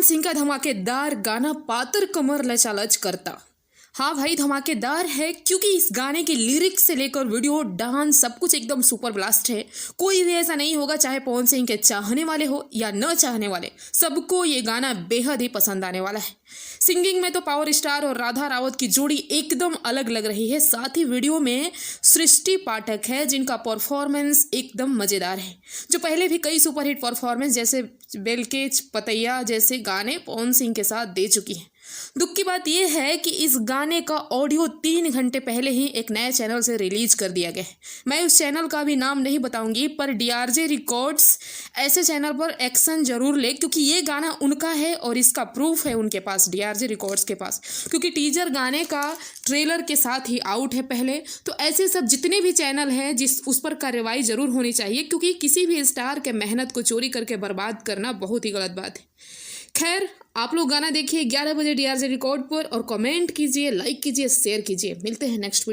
सिंह का धमाकेदार गाना पातर कमर लचालच करता। हाँ भाई, धमाकेदार है क्योंकि इस गाने के लिरिक्स से लेकर वीडियो, डांस, सब कुछ एकदम सुपर ब्लास्ट है। कोई भी ऐसा नहीं होगा, चाहे पवन सिंह के चाहने वाले हो या न चाहने वाले, सबको ये गाना बेहद ही पसंद आने वाला है। सिंगिंग में तो पावर स्टार और राधा रावत की जोड़ी एकदम अलग लग रही है। साथ ही वीडियो में सृष्टि पाठक है जिनका परफॉर्मेंस एकदम मजेदार है, जो पहले भी कई सुपरहिट परफॉर्मेंस जैसे बेलकेच पतैया जैसे गाने पवन सिंह के साथ दे चुकी है। दुख की बात यह है कि इस गाने का ऑडियो 3 घंटे पहले ही एक नए चैनल से रिलीज कर दिया गया है। मैं उस चैनल का भी नाम नहीं बताऊंगी, पर डीआरजे रिकॉर्ड्स ऐसे चैनल पर एक्शन जरूर ले, क्योंकि ये गाना उनका है और इसका प्रूफ है उनके पास, डीआरजे रिकॉर्ड्स के पास, क्योंकि टीजर गाने का ट्रेलर के साथ ही आउट है पहले। तो ऐसे सब जितने भी चैनल हैं उस पर कार्रवाई जरूर होनी चाहिए, क्योंकि किसी भी स्टार के मेहनत को चोरी करके बर्बाद करना बहुत ही गलत बात है। खैर, आप लोग गाना देखिए 11 बजे डीआरजे रिकॉर्ड पर और कमेंट कीजिए, लाइक कीजिए, शेयर कीजिए। मिलते हैं नेक्स्ट वीडियो।